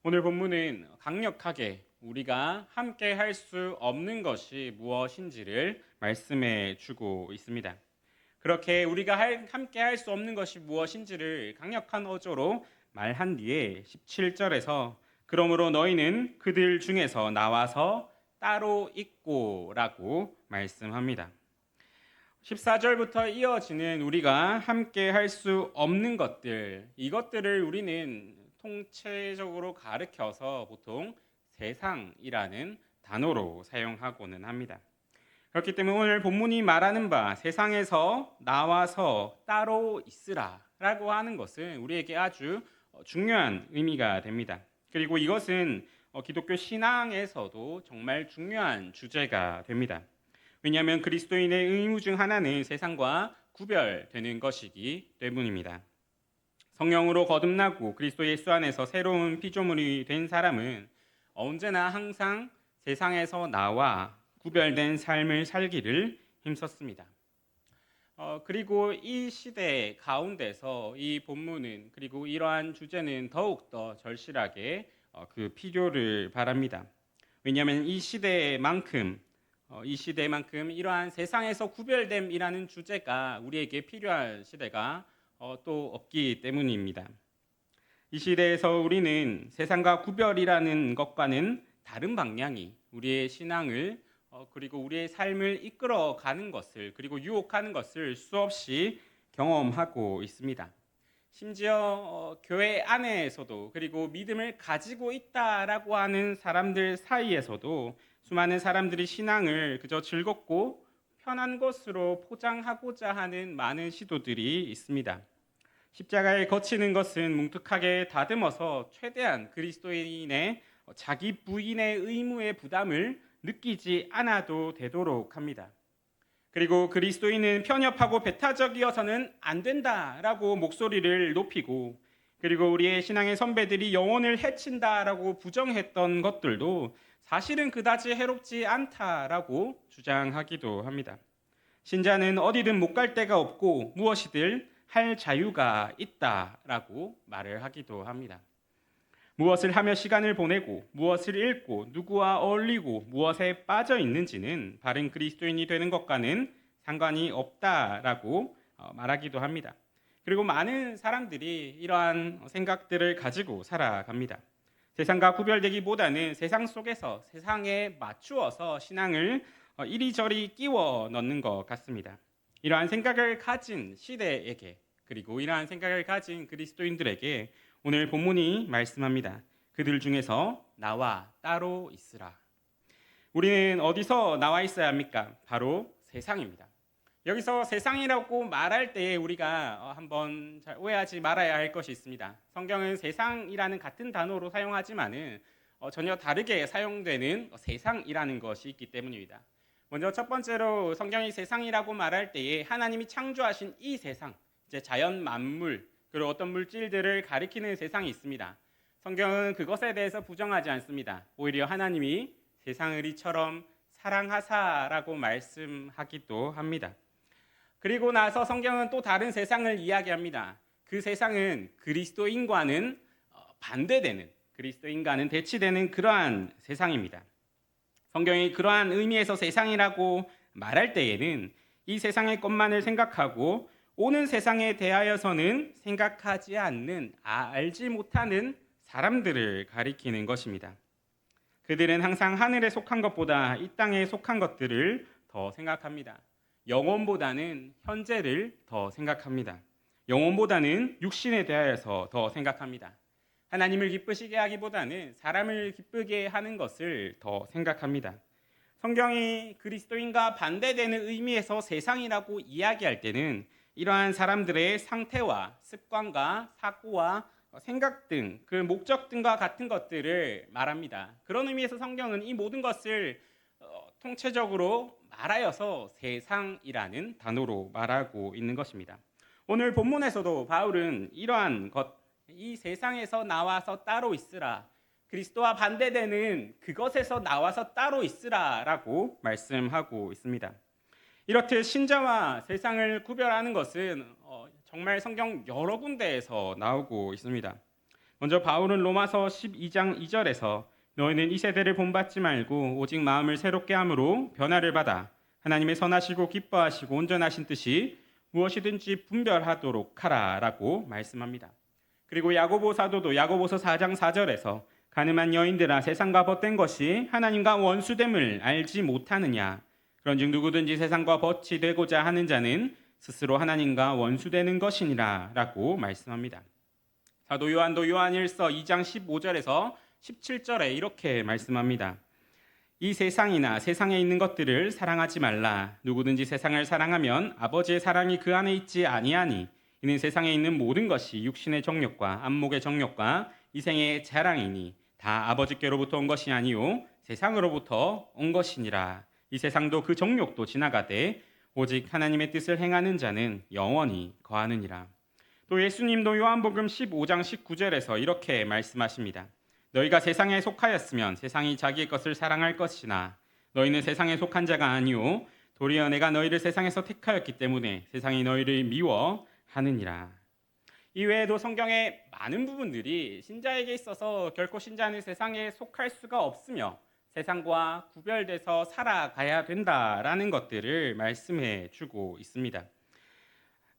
오늘 본문은 강력하게 우리가 함께 할 수 없는 것이 무엇인지를 말씀해 주고 있습니다. 그렇게 우리가 함께 할 수 없는 것이 무엇인지를 강력한 어조로 말한 뒤에 17절에서 그러므로 너희는 그들 중에서 나와서 따로 있고라고 말씀합니다. 14절부터 이어지는 우리가 함께 할 수 없는 것들, 이것들을 우리는 통체적으로 가르쳐서 보통 세상이라는 단어로 사용하고는 합니다. 그렇기 때문에 오늘 본문이 말하는 바 세상에서 나와서 따로 있으라 라고 하는 것은 우리에게 아주 중요한 의미가 됩니다. 그리고 이것은 기독교 신앙에서도 정말 중요한 주제가 됩니다. 왜냐하면 그리스도인의 의무 중 하나는 세상과 구별되는 것이기 때문입니다. 성령으로 거듭나고 그리스도 예수 안에서 새로운 피조물이 된 사람은 언제나 항상 세상에서 나와 구별된 삶을 살기를 힘썼습니다. 그리고 이 시대 가운데서 이 본문은 그리고 이러한 주제는 더욱더 절실하게 그 필요를 바랍니다. 왜냐하면 이 시대만큼 이러한 세상에서 구별됨이라는 주제가 우리에게 필요한 시대가 또 없기 때문입니다. 이 시대에서 우리는 세상과 구별이라는 것과는 다른 방향이 우리의 신앙을 그리고 우리의 삶을 이끌어가는 것을 그리고 유혹하는 것을 수없이 경험하고 있습니다. 심지어 교회 안에서도 그리고 믿음을 가지고 있다라고 하는 사람들 사이에서도 수많은 사람들이 신앙을 그저 즐겁고 편한 것으로 포장하고자 하는 많은 시도들이 있습니다. 십자가에 거치는 것은 뭉툭하게 다듬어서 최대한 그리스도인의 자기 부인의 의무의 부담을 느끼지 않아도 되도록 합니다. 그리고 그리스도인은 편협하고 배타적이어서는 안 된다라고 목소리를 높이고 그리고 우리의 신앙의 선배들이 영혼을 해친다라고 부정했던 것들도 사실은 그다지 해롭지 않다라고 주장하기도 합니다. 신자는 어디든 못 갈 데가 없고 무엇이든 할 자유가 있다라고 말을 하기도 합니다. 무엇을 하며 시간을 보내고 무엇을 읽고 누구와 어울리고 무엇에 빠져 있는지는 바른 그리스도인이 되는 것과는 상관이 없다라고 말하기도 합니다. 그리고 많은 사람들이 이러한 생각들을 가지고 살아갑니다. 세상과 구별되기보다는 세상 속에서 세상에 맞추어서 신앙을 이리저리 끼워 넣는 것 같습니다. 이러한 생각을 가진 시대에게 그리고 이러한 생각을 가진 그리스도인들에게 오늘 본문이 말씀합니다. 그들 중에서 나와 따로 있으라. 우리는 어디서 나와 있어야 합니까? 바로 세상입니다. 여기서 세상이라고 말할 때 우리가 한번 잘 오해하지 말아야 할 것이 있습니다. 성경은 세상이라는 같은 단어로 사용하지만은 전혀 다르게 사용되는 세상이라는 것이 있기 때문입니다. 먼저 첫 번째로 성경이 세상이라고 말할 때에 하나님이 창조하신 이 세상, 이제 자연 만물, 그리고 어떤 물질들을 가리키는 세상이 있습니다. 성경은 그것에 대해서 부정하지 않습니다. 오히려 하나님이 세상을 이처럼 사랑하사라고 말씀하기도 합니다. 그리고 나서 성경은 또 다른 세상을 이야기합니다. 그 세상은 그리스도인과는 반대되는, 그리스도인과는 대치되는 그러한 세상입니다. 성경이 그러한 의미에서 세상이라고 말할 때에는 이 세상의 것만을 생각하고 오는 세상에 대하여서는 생각하지 않는, 알지 못하는 사람들을 가리키는 것입니다. 그들은 항상 하늘에 속한 것보다 이 땅에 속한 것들을 더 생각합니다. 영혼보다는 현재를 더 생각합니다. 영혼보다는 육신에 대하여서 더 생각합니다. 하나님을 기쁘시게 하기보다는 사람을 기쁘게 하는 것을 더 생각합니다. 성경이 그리스도인과 반대되는 의미에서 세상이라고 이야기할 때는 이러한 사람들의 상태와 습관과 사고와 생각 등 그 목적 등과 같은 것들을 말합니다. 그런 의미에서 성경은 이 모든 것을 통체적으로 말하여서 세상이라는 단어로 말하고 있는 것입니다. 오늘 본문에서도 바울은 이러한 것, 이 세상에서 나와서 따로 있으라, 그리스도와 반대되는 그것에서 나와서 따로 있으라라고 말씀하고 있습니다. 이렇듯 신자와 세상을 구별하는 것은 정말 성경 여러 군데에서 나오고 있습니다. 먼저 바울은 로마서 12장 2절에서 너희는 이 세대를 본받지 말고 오직 마음을 새롭게 함으로 변화를 받아 하나님의 선하시고 기뻐하시고 온전하신 뜻이 무엇이든지 분별하도록 하라라고 말씀합니다. 그리고 야고보 사도도 야고보서 4장 4절에서 가늠한 여인들아 세상과 벗된 것이 하나님과 원수됨을 알지 못하느냐 그런즉 누구든지 세상과 벗이 되고자 하는 자는 스스로 하나님과 원수되는 것이니라 라고 말씀합니다. 사도 요한도 요한일서 2장 15절에서 17절에 이렇게 말씀합니다. 이 세상이나 세상에 있는 것들을 사랑하지 말라. 누구든지 세상을 사랑하면 아버지의 사랑이 그 안에 있지 아니하니 이는 세상에 있는 모든 것이 육신의 정욕과 안목의 정욕과 이생의 자랑이니 다 아버지께로부터 온 것이 아니요 세상으로부터 온 것이니라. 이 세상도 그 정욕도 지나가되 오직 하나님의 뜻을 행하는 자는 영원히 거하느니라. 또 예수님도 요한복음 15장 19절에서 이렇게 말씀하십니다. 너희가 세상에 속하였으면 세상이 자기의 것을 사랑할 것이나 너희는 세상에 속한 자가 아니요 도리어 내가 너희를 세상에서 택하였기 때문에 세상이 너희를 미워하느니라. 이외에도 성경의 많은 부분들이 신자에게 있어서 결코 신자는 세상에 속할 수가 없으며 세상과 구별돼서 살아가야 된다라는 것들을 말씀해 주고 있습니다.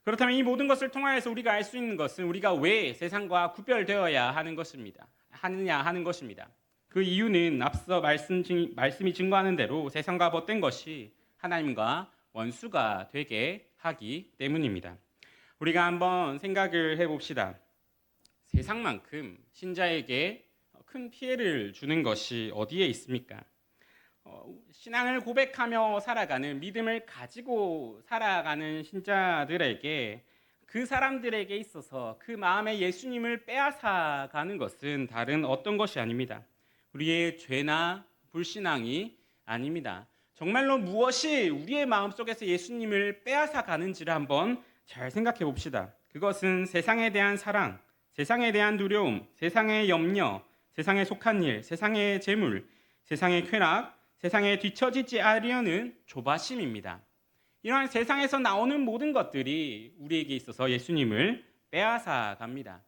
그렇다면 이 모든 것을 통하여서 우리가 알 수 있는 것은 우리가 왜 세상과 구별되어야 하는 것입니다. 그 이유는 앞서 말씀이 증거하는 대로 세상과 벗된 것이 하나님과 원수가 되게 하기 때문입니다. 우리가 한번 생각을 해봅시다. 세상만큼 신자에게 큰 피해를 주는 것이 어디에 있습니까? 신앙을 고백하며 살아가는 믿음을 가지고 살아가는 신자들에게 그 사람들에게 있어서 그 마음에 예수님을 빼앗아가는 것은 다른 어떤 것이 아닙니다. 우리의 죄나 불신앙이 아닙니다. 정말로 무엇이 우리의 마음속에서 예수님을 빼앗아가는지를 한번 잘 생각해 봅시다. 그것은 세상에 대한 사랑, 세상에 대한 두려움, 세상의 염려, 세상에 속한 일, 세상의 재물, 세상의 쾌락, 세상에 뒤처지지 않으려는 조바심입니다. 이러한 세상에서 나오는 모든 것들이 우리에게 있어서 예수님을 빼앗아 갑니다.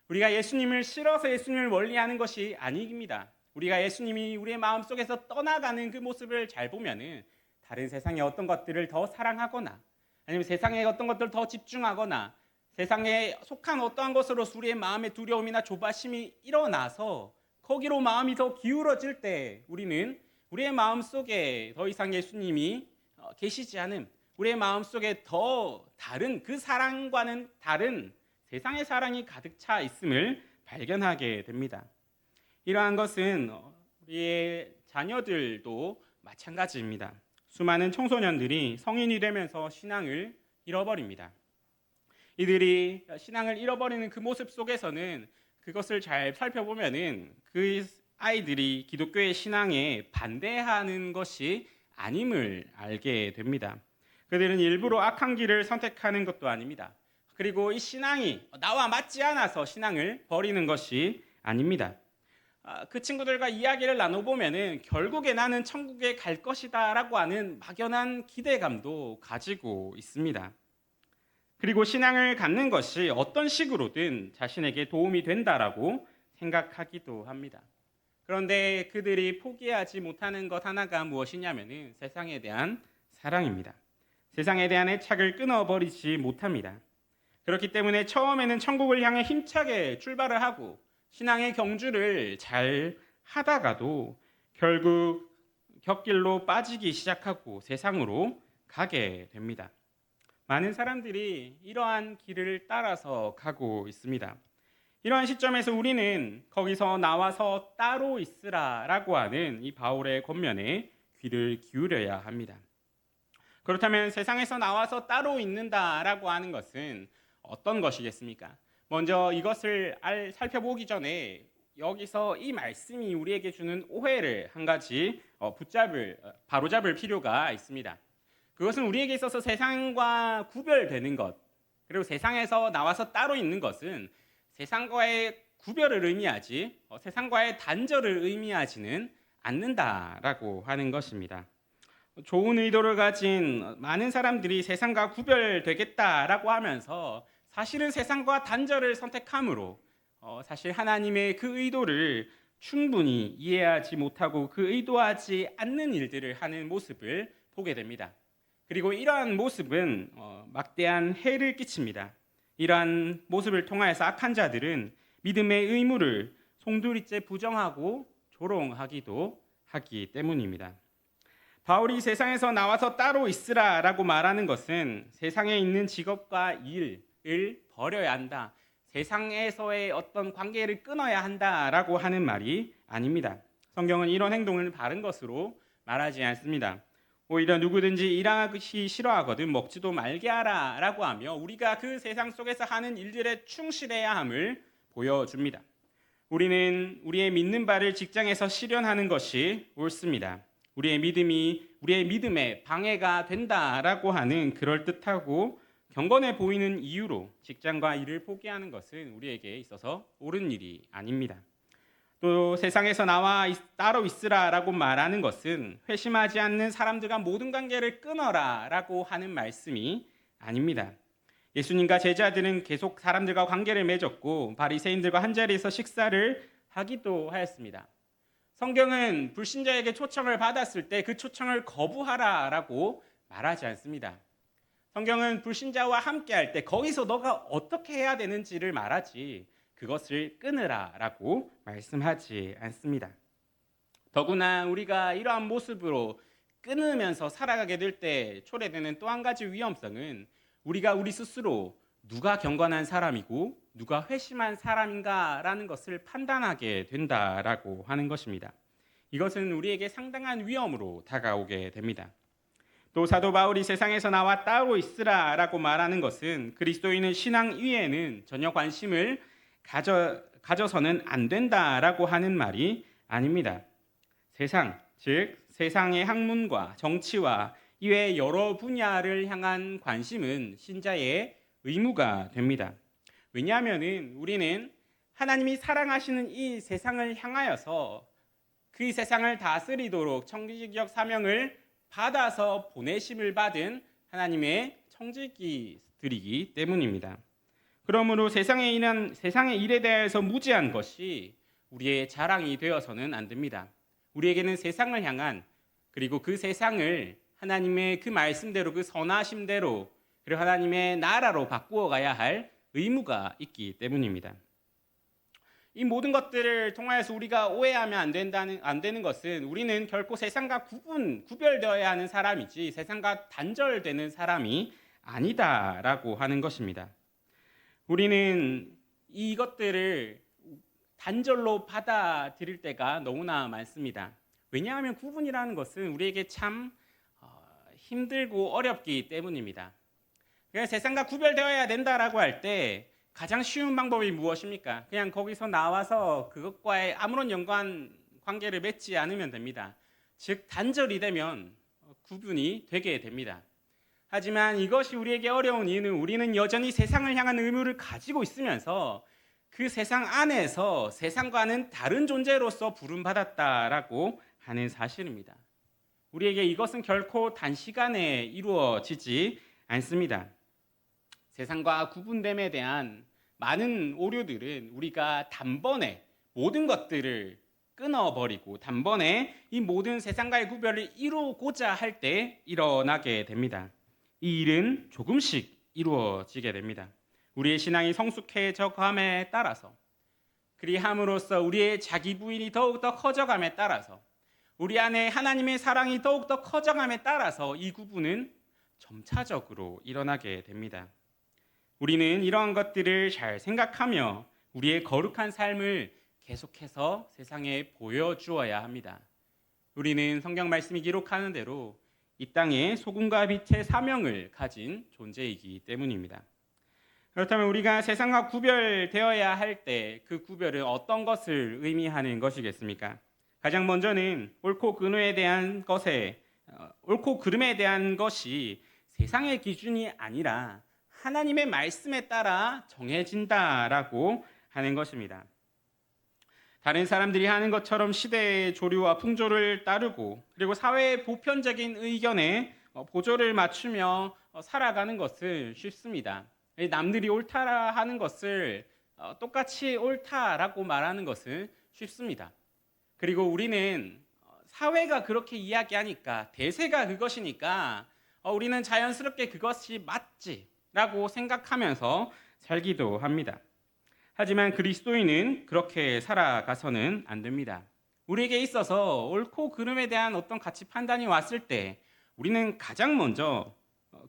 우리가 예수님을 싫어서 예수님을 멀리하는 것이 아닙니다. 우리가 예수님이 우리의 마음속에서 떠나가는 그 모습을 잘 보면은 다른 세상의 어떤 것들을 더 사랑하거나 아니면 세상의 어떤 것들을 더 집중하거나 세상에 속한 어떠한 것으로서 우리의 마음의 두려움이나 조바심이 일어나서 거기로 마음이 더 기울어질 때 우리는 우리의 마음속에 더 이상 예수님이 계시지 않음, 우리의 마음속에 더 다른 그 사랑과는 다른 세상의 사랑이 가득 차 있음을 발견하게 됩니다. 이러한 것은 우리의 자녀들도 마찬가지입니다. 수많은 청소년들이 성인이 되면서 신앙을 잃어버립니다. 이들이 신앙을 잃어버리는 그 모습 속에서는 그것을 잘 살펴보면은 그 아이들이 기독교의 신앙에 반대하는 것이 아님을 알게 됩니다. 그들은 일부러 악한 길을 선택하는 것도 아닙니다. 그리고 이 신앙이 나와 맞지 않아서 신앙을 버리는 것이 아닙니다. 그 친구들과 이야기를 나눠보면은 결국에 나는 천국에 갈 것이다라고 하는 막연한 기대감도 가지고 있습니다. 그리고 신앙을 갖는 것이 어떤 식으로든 자신에게 도움이 된다라고 생각하기도 합니다. 그런데 그들이 포기하지 못하는 것 하나가 무엇이냐면은 세상에 대한 사랑입니다. 세상에 대한 애착을 끊어버리지 못합니다. 그렇기 때문에 처음에는 천국을 향해 힘차게 출발을 하고 신앙의 경주를 잘 하다가도 결국 곁길로 빠지기 시작하고 세상으로 가게 됩니다. 많은 사람들이 이러한 길을 따라서 가고 있습니다. 이러한 시점에서 우리는 거기서 나와서 따로 있으라라고 하는 이 바울의 권면에 귀를 기울여야 합니다. 그렇다면 세상에서 나와서 따로 있는다라고 하는 것은 어떤 것이겠습니까? 먼저 이것을 살펴보기 전에 여기서 이 말씀이 우리에게 주는 오해를 한 가지 바로잡을 필요가 있습니다. 그것은 우리에게 있어서 세상과 구별되는 것, 그리고 세상에서 나와서 따로 있는 것은 세상과의 구별을 의미하지 세상과의 단절을 의미하지는 않는다라고 하는 것입니다. 좋은 의도를 가진 많은 사람들이 세상과 구별되겠다라고 하면서 사실은 세상과 단절을 선택함으로 사실 하나님의 그 의도를 충분히 이해하지 못하고 그 의도하지 않는 일들을 하는 모습을 보게 됩니다. 그리고 이러한 모습은 막대한 해를 끼칩니다. 이러한 모습을 통하여서 악한 자들은 믿음의 의무를 송두리째 부정하고 조롱하기도 하기 때문입니다. 바울이 세상에서 나와서 따로 있으라라고 말하는 것은 세상에 있는 직업과 일을 버려야 한다. 세상에서의 어떤 관계를 끊어야 한다라고 하는 말이 아닙니다. 성경은 이런 행동을 바른 것으로 말하지 않습니다. 오히려 누구든지 일하기 싫어하거든 먹지도 말게 하라라고 하며 우리가 그 세상 속에서 하는 일들에 충실해야 함을 보여줍니다. 우리는 우리의 믿는 바를 직장에서 실현하는 것이 옳습니다. 우리의 믿음에 방해가 된다라고 하는 그럴듯하고 경건해 보이는 이유로 직장과 일을 포기하는 것은 우리에게 있어서 옳은 일이 아닙니다. 또 세상에서 나와 따로 있으라라고 말하는 것은 회심하지 않는 사람들과 모든 관계를 끊어라라고 하는 말씀이 아닙니다. 예수님과 제자들은 계속 사람들과 관계를 맺었고 바리새인들과 한자리에서 식사를 하기도 하였습니다. 성경은 불신자에게 초청을 받았을 때 그 초청을 거부하라라고 말하지 않습니다. 성경은 불신자와 함께할 때 거기서 너가 어떻게 해야 되는지를 말하지 그것을 끊으라라고 말씀하지 않습니다. 더구나 우리가 이러한 모습으로 끊으면서 살아가게 될 때 초래되는 또 한 가지 위험성은 우리가 우리 스스로 누가 경건한 사람이고 누가 회심한 사람인가라는 것을 판단하게 된다라고 하는 것입니다. 이것은 우리에게 상당한 위험으로 다가오게 됩니다. 또 사도 바울이 세상에서 나와 따로 있으라라고 말하는 것은 그리스도인은 신앙 위에는 전혀 관심을 가져서는 안 된다라고 하는 말이 아닙니다. 세상, 즉 세상의 학문과 정치와 이외의 여러 분야를 향한 관심은 신자의 의무가 됩니다. 왜냐하면 우리는 하나님이 사랑하시는 이 세상을 향하여서 그 세상을 다스리도록 청지기적 사명을 받아서 보내심을 받은 하나님의 청지기들이기 때문입니다. 그러므로 세상의 일에 대해서 무지한 것이 우리의 자랑이 되어서는 안 됩니다. 우리에게는 세상을 향한 그리고 그 세상을 하나님의 그 말씀대로 그 선하심대로 그리고 하나님의 나라로 바꾸어 가야 할 의무가 있기 때문입니다. 이 모든 것들을 통하여서 우리가 오해하면 안 되는 것은 우리는 결코 세상과 구별되어야 하는 사람이지 세상과 단절되는 사람이 아니다라고 하는 것입니다. 우리는 이것들을 단절로 받아들일 때가 너무나 많습니다. 왜냐하면 구분이라는 것은 우리에게 참 힘들고 어렵기 때문입니다. 그냥 세상과 구별되어야 된다라고 할 때 가장 쉬운 방법이 무엇입니까? 그냥 거기서 나와서 그것과의 아무런 관계를 맺지 않으면 됩니다. 즉 단절이 되면 구분이 되게 됩니다. 하지만 이것이 우리에게 어려운 이유는 우리는 여전히 세상을 향한 의무를 가지고 있으면서 그 세상 안에서 세상과는 다른 존재로서 부름받았다라고 하는 사실입니다. 우리에게 이것은 결코 단시간에 이루어지지 않습니다. 세상과 구분됨에 대한 많은 오류들은 우리가 단번에 모든 것들을 끊어버리고 단번에 이 모든 세상과의 구별을 이루고자 할 때 일어나게 됩니다. 이 일은 조금씩 이루어지게 됩니다. 우리의 신앙이 성숙해져 감에 따라서 그리함으로써 우리의 자기 부인이 더욱더 커져감에 따라서 우리 안에 하나님의 사랑이 더욱더 커져감에 따라서 이 구분은 점차적으로 일어나게 됩니다. 우리는 이러한 것들을 잘 생각하며 우리의 거룩한 삶을 계속해서 세상에 보여주어야 합니다. 우리는 성경 말씀이 기록하는 대로 이 땅에 소금과 빛의 사명을 가진 존재이기 때문입니다. 그렇다면 우리가 세상과 구별되어야 할 때 그 구별은 어떤 것을 의미하는 것이겠습니까? 가장 먼저는 옳고 그름에 대한 것이 세상의 기준이 아니라 하나님의 말씀에 따라 정해진다라고 하는 것입니다. 다른 사람들이 하는 것처럼 시대의 조류와 풍조를 따르고 그리고 사회의 보편적인 의견에 보조를 맞추며 살아가는 것은 쉽습니다. 남들이 옳다라 하는 것을 똑같이 옳다라고 말하는 것은 쉽습니다. 그리고 우리는 사회가 그렇게 이야기하니까, 대세가 그것이니까 우리는 자연스럽게 그것이 맞지라고 생각하면서 살기도 합니다. 하지만 그리스도인은 그렇게 살아가서는 안 됩니다. 우리에게 있어서 옳고 그름에 대한 어떤 가치 판단이 왔을 때 우리는 가장 먼저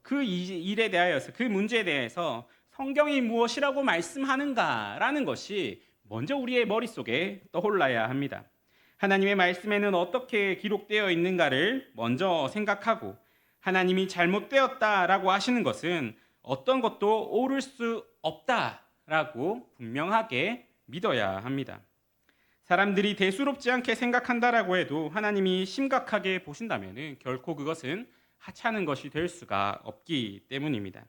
그 일에 대하여서, 그 문제에 대해서 성경이 무엇이라고 말씀하는가라는 것이 먼저 우리의 머릿속에 떠올라야 합니다. 하나님의 말씀에는 어떻게 기록되어 있는가를 먼저 생각하고, 하나님이 잘못되었다라고 하시는 것은 어떤 것도 옳을 수 없다라고 분명하게 믿어야 합니다. 사람들이 대수롭지 않게 생각한다라고 해도 하나님이 심각하게 보신다면 결코 그것은 하찮은 것이 될 수가 없기 때문입니다.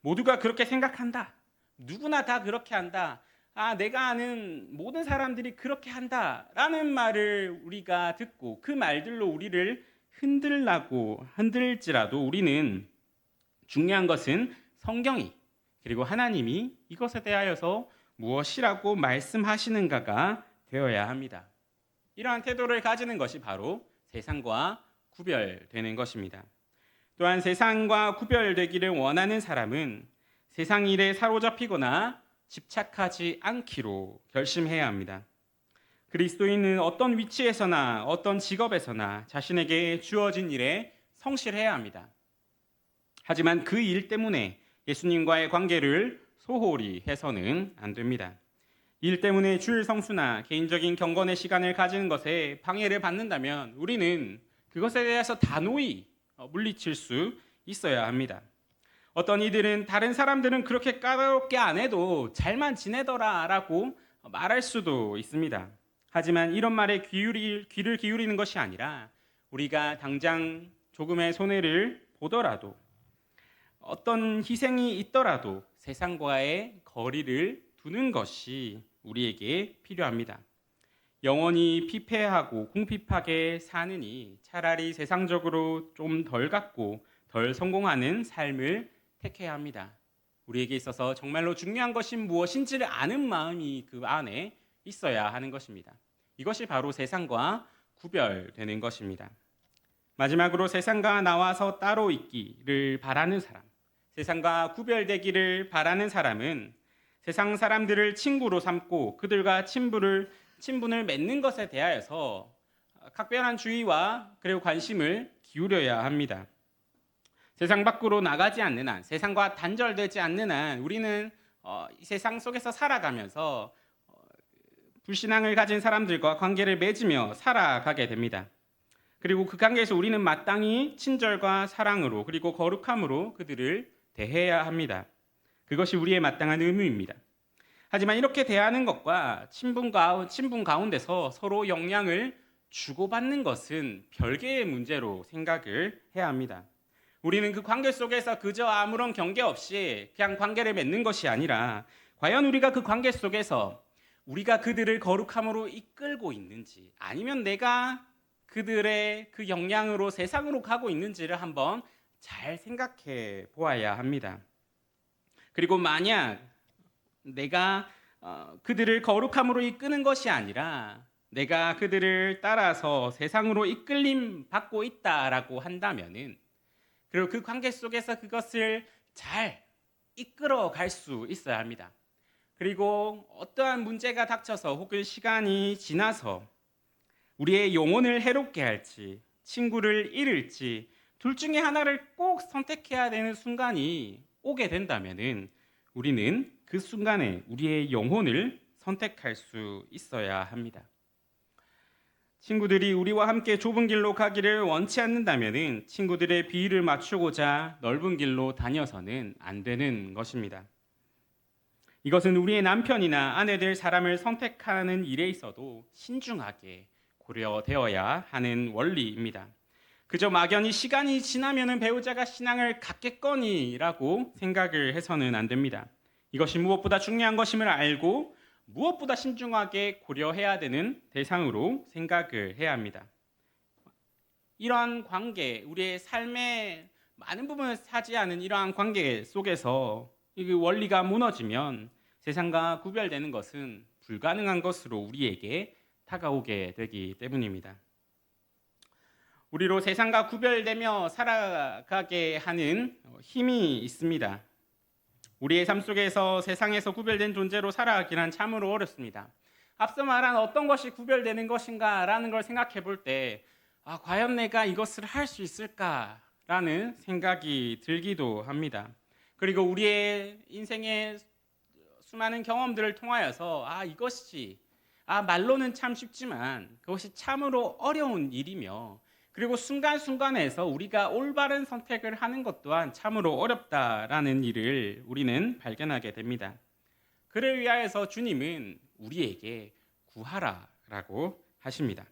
모두가 그렇게 생각한다. 누구나 다 그렇게 한다. 내가 아는 모든 사람들이 그렇게 한다라는 말을 우리가 듣고 그 말들로 우리를 흔들지라도 우리는 중요한 것은 성경이, 그리고 하나님이 이것에 대하여서 무엇이라고 말씀하시는가가 되어야 합니다. 이러한 태도를 가지는 것이 바로 세상과 구별되는 것입니다. 또한 세상과 구별되기를 원하는 사람은 세상 일에 사로잡히거나 집착하지 않기로 결심해야 합니다. 그리스도인은 어떤 위치에서나 어떤 직업에서나 자신에게 주어진 일에 성실해야 합니다. 하지만 그 일 때문에 예수님과의 관계를 소홀히 해서는 안 됩니다. 일 때문에 주일 성수나 개인적인 경건의 시간을 가지는 것에 방해를 받는다면 우리는 그것에 대해서 단호히 물리칠 수 있어야 합니다. 어떤 이들은 다른 사람들은 그렇게 까다롭게 안 해도 잘만 지내더라라고 말할 수도 있습니다. 하지만 이런 말에 귀를 기울이는 것이 아니라 우리가 당장 조금의 손해를 보더라도, 어떤 희생이 있더라도 세상과의 거리를 두는 것이 우리에게 필요합니다. 영원히 피폐하고 궁핍하게 사느니 차라리 세상적으로 좀 덜 갖고 덜 성공하는 삶을 택해야 합니다. 우리에게 있어서 정말로 중요한 것이 무엇인지를 아는 마음이 그 안에 있어야 하는 것입니다. 이것이 바로 세상과 구별되는 것입니다. 마지막으로 세상과 나와서 따로 있기를 바라는 사람, 세상과 구별되기를 바라는 사람은 세상 사람들을 친구로 삼고 그들과 친분을 맺는 것에 대하여서 각별한 주의와 그리고 관심을 기울여야 합니다. 세상 밖으로 나가지 않는 한, 세상과 단절되지 않는 한 우리는 이 세상 속에서 살아가면서 불신앙을 가진 사람들과 관계를 맺으며 살아가게 됩니다. 그리고 그 관계에서 우리는 마땅히 친절과 사랑으로 그리고 거룩함으로 그들을 대해야 합니다. 그것이 우리의 마땅한 의무입니다. 하지만 이렇게 대하는 것과 친분 가운데서 서로 영향을 주고받는 것은 별개의 문제로 생각을 해야 합니다. 우리는 그 관계 속에서 그저 아무런 경계 없이 그냥 관계를 맺는 것이 아니라, 과연 우리가 그 관계 속에서 우리가 그들을 거룩함으로 이끌고 있는지, 아니면 내가 그들의 그 영향으로 세상으로 가고 있는지를 한번 잘 생각해 보아야 합니다. 그리고 만약 내가 그들을 거룩함으로 이끄는 것이 아니라 내가 그들을 따라서 세상으로 이끌림 받고 있다라고 한다면은, 그리고 그 관계 속에서 그것을 잘 이끌어 갈 수 있어야 합니다. 그리고 어떠한 문제가 닥쳐서 혹은 시간이 지나서 우리의 영혼을 해롭게 할지, 친구를 잃을지 둘 중에 하나를 꼭 선택해야 되는 순간이 오게 된다면은 우리는 그 순간에 우리의 영혼을 선택할 수 있어야 합니다. 친구들이 우리와 함께 좁은 길로 가기를 원치 않는다면은 친구들의 비위를 맞추고자 넓은 길로 다녀서는 안 되는 것입니다. 이것은 우리의 남편이나 아내 될 사람을 선택하는 일에 있어도 신중하게 고려되어야 하는 원리입니다. 그저 막연히 시간이 지나면 배우자가 신앙을 갖겠거니라고 생각을 해서는 안 됩니다. 이것이 무엇보다 중요한 것임을 알고 무엇보다 신중하게 고려해야 되는 대상으로 생각을 해야 합니다. 이러한 관계, 우리의 삶의 많은 부분을 차지하는 이러한 관계 속에서 이 원리가 무너지면 세상과 구별되는 것은 불가능한 것으로 우리에게 다가오게 되기 때문입니다. 우리로 세상과 구별되며 살아가게 하는 힘이 있습니다. 우리의 삶 속에서 세상에서 구별된 존재로 살아가기란 참으로 어렵습니다. 앞서 말한 어떤 것이 구별되는 것인가라는 걸 생각해 볼 때 과연 내가 이것을 할 수 있을까라는 생각이 들기도 합니다. 그리고 우리의 인생의 수많은 경험들을 통하여서 이것이 말로는 참 쉽지만 그것이 참으로 어려운 일이며, 그리고 순간순간에서 우리가 올바른 선택을 하는 것 또한 참으로 어렵다라는 일을 우리는 발견하게 됩니다. 그를 위하여서 주님은 우리에게 구하라라고 하십니다.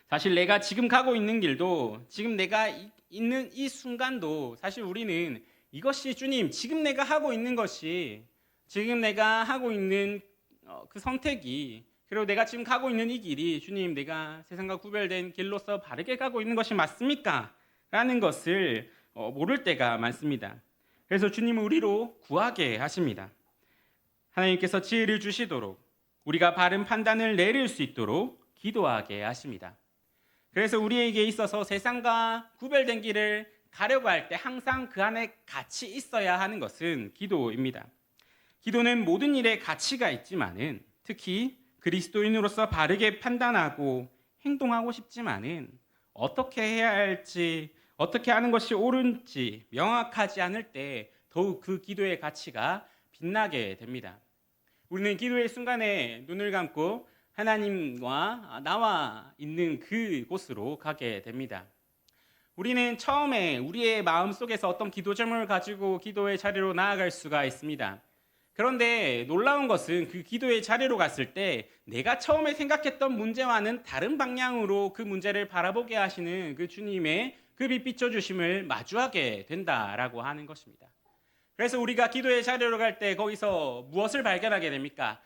사실 내가 지금 가고 있는 길도, 지금 내가 있는 이 순간도 사실 우리는 이것이 주님, 지금 내가 하고 있는 것이, 지금 내가 하고 있는 그 선택이, 그리고 내가 지금 가고 있는 이 길이 주님, 내가 세상과 구별된 길로서 바르게 가고 있는 것이 맞습니까? 라는 것을 모를 때가 많습니다. 그래서 주님은 우리로 구하게 하십니다. 하나님께서 지혜를 주시도록, 우리가 바른 판단을 내릴 수 있도록 기도하게 하십니다. 그래서 우리에게 있어서 세상과 구별된 길을 가려고 할 때 항상 그 안에 같이 있어야 하는 것은 기도입니다. 기도는 모든 일에 가치가 있지만은, 특히 그리스도인으로서 바르게 판단하고 행동하고 싶지만은 어떻게 해야 할지, 어떻게 하는 것이 옳은지 명확하지 않을 때 더욱 그 기도의 가치가 빛나게 됩니다. 우리는 기도의 순간에 눈을 감고 하나님과 나와 있는 그곳으로 가게 됩니다. 우리는 처음에 우리의 마음속에서 어떤 기도 제목을 가지고 기도의 자리로 나아갈 수가 있습니다. 그런데 놀라운 것은 그 기도의 자리로 갔을 때 내가 처음에 생각했던 문제와는 다른 방향으로 그 문제를 바라보게 하시는 그 주님의 그 빛 비춰주심을 마주하게 된다라고 하는 것입니다. 그래서 우리가 기도의 자리로 갈 때 거기서 무엇을 발견하게 됩니까?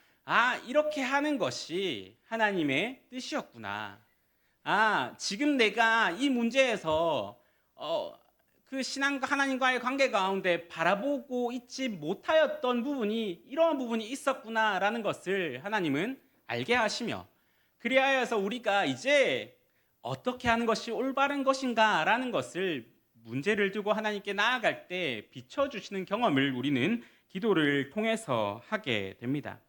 이렇게 하는 것이 하나님의 뜻이었구나. 지금 내가 이 문제에서 그 신앙과 하나님과의 관계 가운데 바라보고 있지 못하였던 부분이, 이러한 부분이 있었구나라는 것을 하나님은 알게 하시며, 그리하여서 우리가 이제 어떻게 하는 것이 올바른 것인가라는 것을 문제를 두고 하나님께 나아갈 때 비춰주시는 경험을 우리는 기도를 통해서 하게 됩니다.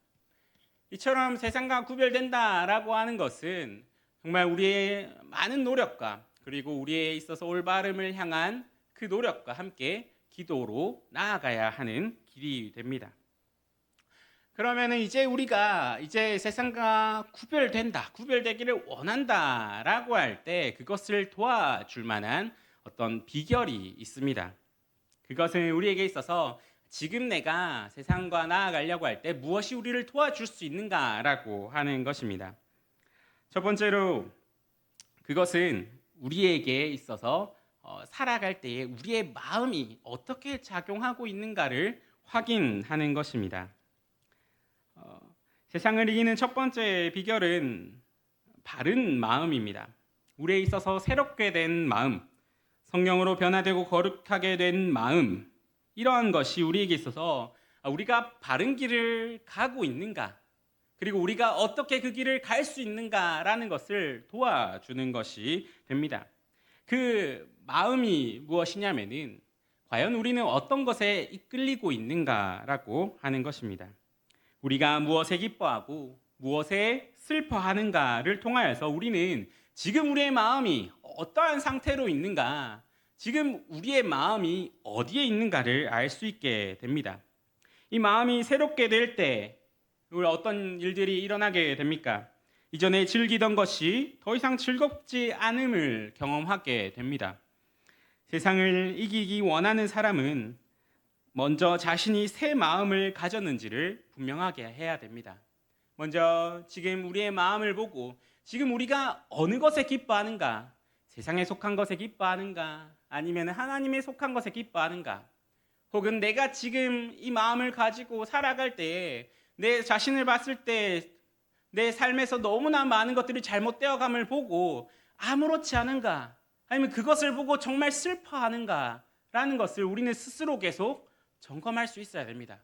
이처럼 세상과 구별된다라고 하는 것은 정말 우리의 많은 노력과, 그리고 우리에 있어서 올바름을 향한 그 노력과 함께 기도로 나아가야 하는 길이 됩니다. 그러면 이제 우리가 이제 세상과 구별되기를 원한다라고 할 때 그것을 도와줄 만한 어떤 비결이 있습니다. 그것은 우리에게 있어서 지금 내가 세상과 나아가려고 할 때 무엇이 우리를 도와줄 수 있는가라고 하는 것입니다. 첫 번째로 그것은 우리에게 있어서 살아갈 때에 우리의 마음이 어떻게 작용하고 있는가를 확인하는 것입니다. 세상을 이기는 첫 번째 비결은 바른 마음입니다. 우리에 있어서 새롭게 된 마음, 성령으로 변화되고 거룩하게 된 마음, 이러한 것이 우리에게 있어서 우리가 바른 길을 가고 있는가, 그리고 우리가 어떻게 그 길을 갈 수 있는가라는 것을 도와주는 것이 됩니다. 그 마음이 무엇이냐면은 과연 우리는 어떤 것에 이끌리고 있는가라고 하는 것입니다. 우리가 무엇에 기뻐하고 무엇에 슬퍼하는가를 통하여서 우리는 지금 우리의 마음이 어떠한 상태로 있는가, 지금 우리의 마음이 어디에 있는가를 알 수 있게 됩니다. 이 마음이 새롭게 될 때 어떤 일들이 일어나게 됩니까? 이전에 즐기던 것이 더 이상 즐겁지 않음을 경험하게 됩니다. 세상을 이기기 원하는 사람은 먼저 자신이 새 마음을 가졌는지를 분명하게 해야 됩니다. 먼저 지금 우리의 마음을 보고 지금 우리가 어느 것에 기뻐하는가, 세상에 속한 것에 기뻐하는가, 아니면 하나님에 속한 것에 기뻐하는가, 혹은 내가 지금 이 마음을 가지고 살아갈 때에 내 자신을 봤을 때 내 삶에서 너무나 많은 것들이 잘못되어 감을 보고 아무렇지 않은가, 아니면 그것을 보고 정말 슬퍼하는가 라는 것을 우리는 스스로 계속 점검할 수 있어야 됩니다.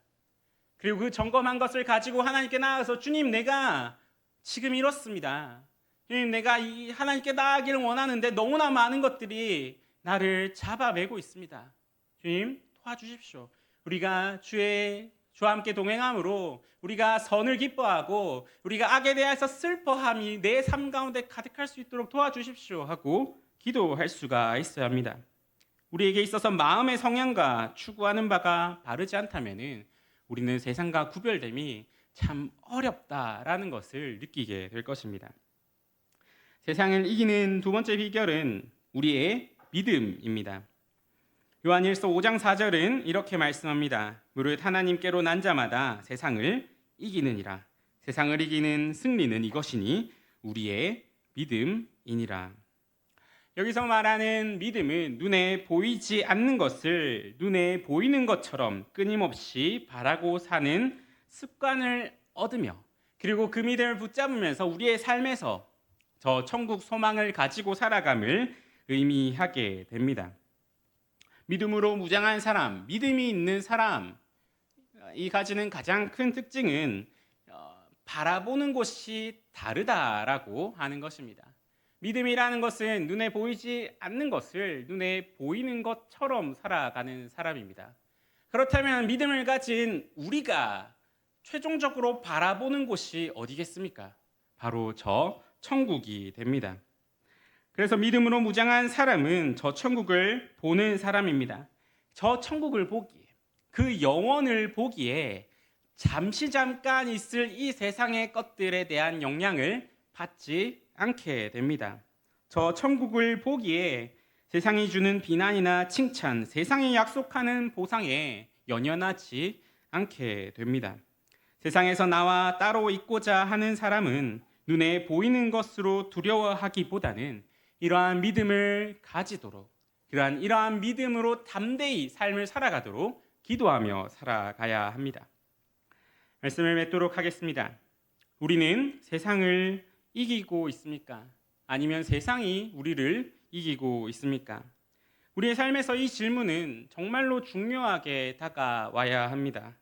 그리고 그 점검한 것을 가지고 하나님께 나아가서 주님, 내가 지금 이렇습니다. 주님, 내가 하나님께 나아가기를 원하는데 너무나 많은 것들이 나를 잡아매고 있습니다. 주님, 도와주십시오. 우리가 주와 함께 동행함으로 우리가 선을 기뻐하고 우리가 악에 대해서 슬퍼함이 내 삶 가운데 가득할 수 있도록 도와주십시오 하고 기도할 수가 있어야 합니다. 우리에게 있어서 마음의 성향과 추구하는 바가 바르지 않다면 우리는 세상과 구별됨이 참 어렵다라는 것을 느끼게 될 것입니다. 세상을 이기는 두 번째 비결은 우리의 믿음입니다. 요한일서 5장 4절은 이렇게 말씀합니다. 무릇 하나님께로 난 자마다 세상을 이기느니라. 세상을 이기는 승리는 이것이니 우리의 믿음이니라. 여기서 말하는 믿음은 눈에 보이지 않는 것을 눈에 보이는 것처럼 끊임없이 바라고 사는 습관을 얻으며, 그리고 그 믿음을 붙잡으면서 우리의 삶에서 저 천국 소망을 가지고 살아감을 의미하게 됩니다. 믿음으로 무장한 사람, 믿음이 있는 사람이 가지는 가장 큰 특징은 바라보는 곳이 다르다라고 하는 것입니다. 믿음이라는 것은 눈에 보이지 않는 것을 눈에 보이는 것처럼 살아가는 사람입니다. 그렇다면 믿음을 가진 우리가 최종적으로 바라보는 곳이 어디겠습니까? 바로 저 천국이 됩니다. 그래서 믿음으로 무장한 사람은 저 천국을 보는 사람입니다. 저 천국을 보기에, 그 영원을 보기에 잠시 잠깐 있을 이 세상의 것들에 대한 영향을 받지 않게 됩니다. 저 천국을 보기에 세상이 주는 비난이나 칭찬, 세상이 약속하는 보상에 연연하지 않게 됩니다. 세상에서 나와 따로 있고자 하는 사람은 눈에 보이는 것으로 두려워하기보다는 이러한 믿음을 가지도록, 이러한 믿음으로 담대히 삶을 살아가도록 기도하며 살아가야 합니다. 말씀을 맺도록 하겠습니다. 우리는 세상을 이기고 있습니까? 아니면 세상이 우리를 이기고 있습니까? 우리의 삶에서 이 질문은 정말로 중요하게 다가와야 합니다.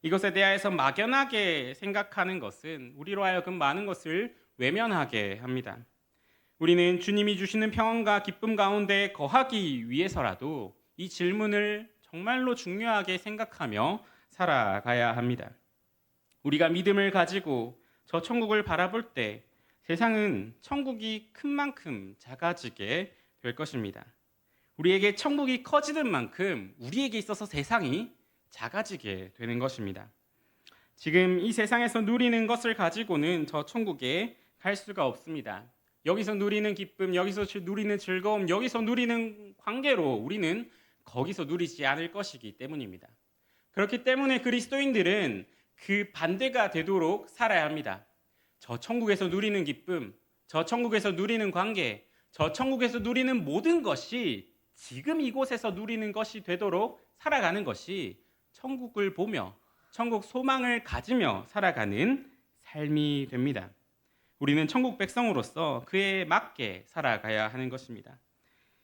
이것에 대해서 막연하게 생각하는 것은 우리로 하여금 많은 것을 외면하게 합니다. 우리는 주님이 주시는 평안과 기쁨 가운데 거하기 위해서라도 이 질문을 정말로 중요하게 생각하며 살아가야 합니다. 우리가 믿음을 가지고 저 천국을 바라볼 때 세상은 천국이 큰 만큼 작아지게 될 것입니다. 우리에게 천국이 커지는 만큼 우리에게 있어서 세상이 작아지게 되는 것입니다. 지금 이 세상에서 누리는 것을 가지고는 저 천국에 갈 수가 없습니다. 여기서 누리는 기쁨, 여기서 누리는 즐거움, 여기서 누리는 관계로 우리는 거기서 누리지 않을 것이기 때문입니다. 그렇기 때문에 그리스도인들은 그 반대가 되도록 살아야 합니다. 저 천국에서 누리는 기쁨, 저 천국에서 누리는 관계, 저 천국에서 누리는 모든 것이 지금 이곳에서 누리는 것이 되도록 살아가는 것이 천국을 보며 천국 소망을 가지며 살아가는 삶이 됩니다. 우리는 천국 백성으로서 그에 맞게 살아가야 하는 것입니다.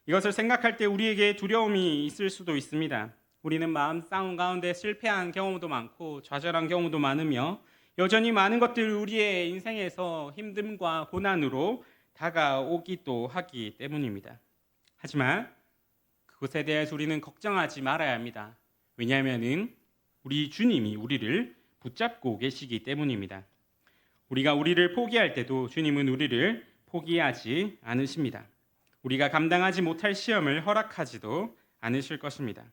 이것을 생각할 때 우리에게 두려움이 있을 수도 있습니다. 우리는 마음 싸움 가운데 실패한 경험도 많고 좌절한 경험도 많으며 여전히 많은 것들 우리의 인생에서 힘듦과 고난으로 다가오기도 하기 때문입니다. 하지만 그것에 대해서 우리는 걱정하지 말아야 합니다. 왜냐하면 우리 주님이 우리를 붙잡고 계시기 때문입니다. 우리가 우리를 포기할 때도 주님은 우리를 포기하지 않으십니다. 우리가 감당하지 못할 시험을 허락하지도 않으실 것입니다.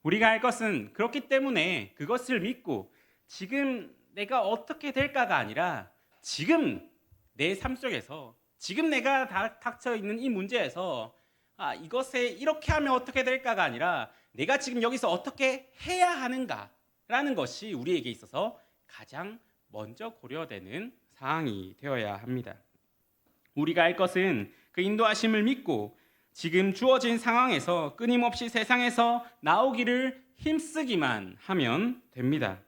우리가 할 것은 그렇기 때문에 그것을 믿고 지금 내가 어떻게 될까가 아니라 지금 내 삶 속에서 지금 내가 닥쳐 있는 이 문제에서 이것에 이렇게 하면 어떻게 될까가 아니라 내가 지금 여기서 어떻게 해야 하는가라는 것이 우리에게 있어서 가장 먼저 고려되는 사항이 되어야 합니다. 우리가 할 것은 그 인도하심을 믿고 지금 주어진 상황에서 끊임없이 세상에서 나오기를 힘쓰기만 하면 됩니다.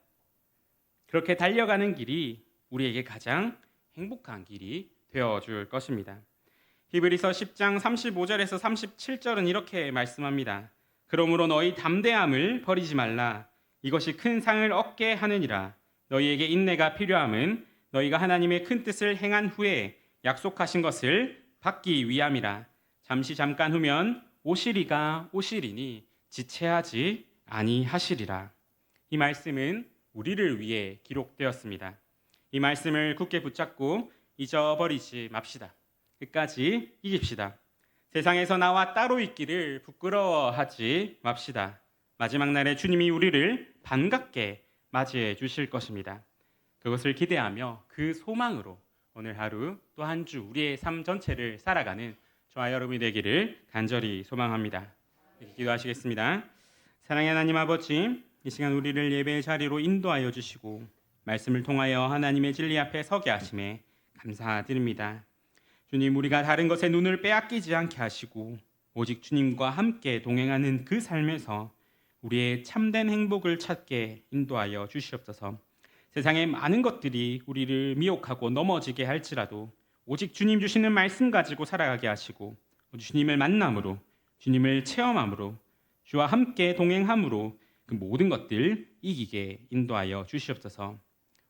그렇게 달려가는 길이 우리에게 가장 행복한 길이 되어줄 것입니다. 히브리서 10장 35절에서 37절은 이렇게 말씀합니다. 그러므로 너희 담대함을 버리지 말라. 이것이 큰 상을 얻게 하느니라. 너희에게 인내가 필요함은 너희가 하나님의 큰 뜻을 행한 후에 약속하신 것을 받기 위함이라. 잠깐 후면 오시리가 오시리니 지체하지 아니하시리라. 이 말씀은 우리를 위해 기록되었습니다. 이 말씀을 굳게 붙잡고 잊어버리지 맙시다. 끝까지 이깁시다. 세상에서 나와 따로 있기를 부끄러워하지 맙시다. 마지막 날에 주님이 우리를 반갑게 맞이해 주실 것입니다. 그것을 기대하며 그 소망으로 오늘 하루 또 한 주 우리의 삶 전체를 살아가는 저와 여러분이 되기를 간절히 소망합니다. 이렇게 기도하시겠습니다. 사랑의 하나님 아버지, 이 시간 우리를 예배의 자리로 인도하여 주시고 말씀을 통하여 하나님의 진리 앞에 서게 하심에 감사드립니다. 주님, 우리가 다른 것에 눈을 빼앗기지 않게 하시고 오직 주님과 함께 동행하는 그 삶에서 우리의 참된 행복을 찾게 인도하여 주시옵소서. 세상의 많은 것들이 우리를 미혹하고 넘어지게 할지라도 오직 주님 주시는 말씀 가지고 살아가게 하시고 주님을 만남으로, 주님을 체험함으로, 주와 함께 동행함으로 그 모든 것들 이기게 인도하여 주시옵소서.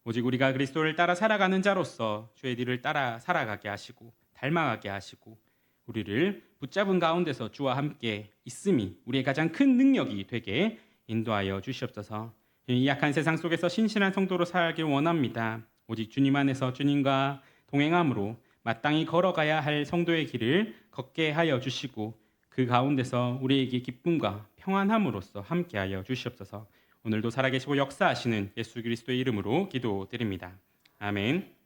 오직 우리가 그리스도를 따라 살아가는 자로서 주의 뒤를 따라 살아가게 하시고 닮아가게 하시고 우리를 붙잡은 가운데서 주와 함께 있음이 우리의 가장 큰 능력이 되게 인도하여 주시옵소서. 이 약한 세상 속에서 신실한 성도로 살길 원합니다. 오직 주님 안에서 주님과 동행함으로 마땅히 걸어가야 할 성도의 길을 걷게 하여 주시고 그 가운데서 우리에게 기쁨과 평안함으로써 함께하여 주시옵소서. 오늘도 살아계시고 역사하시는 예수 그리스도의 이름으로 기도드립니다. 아멘.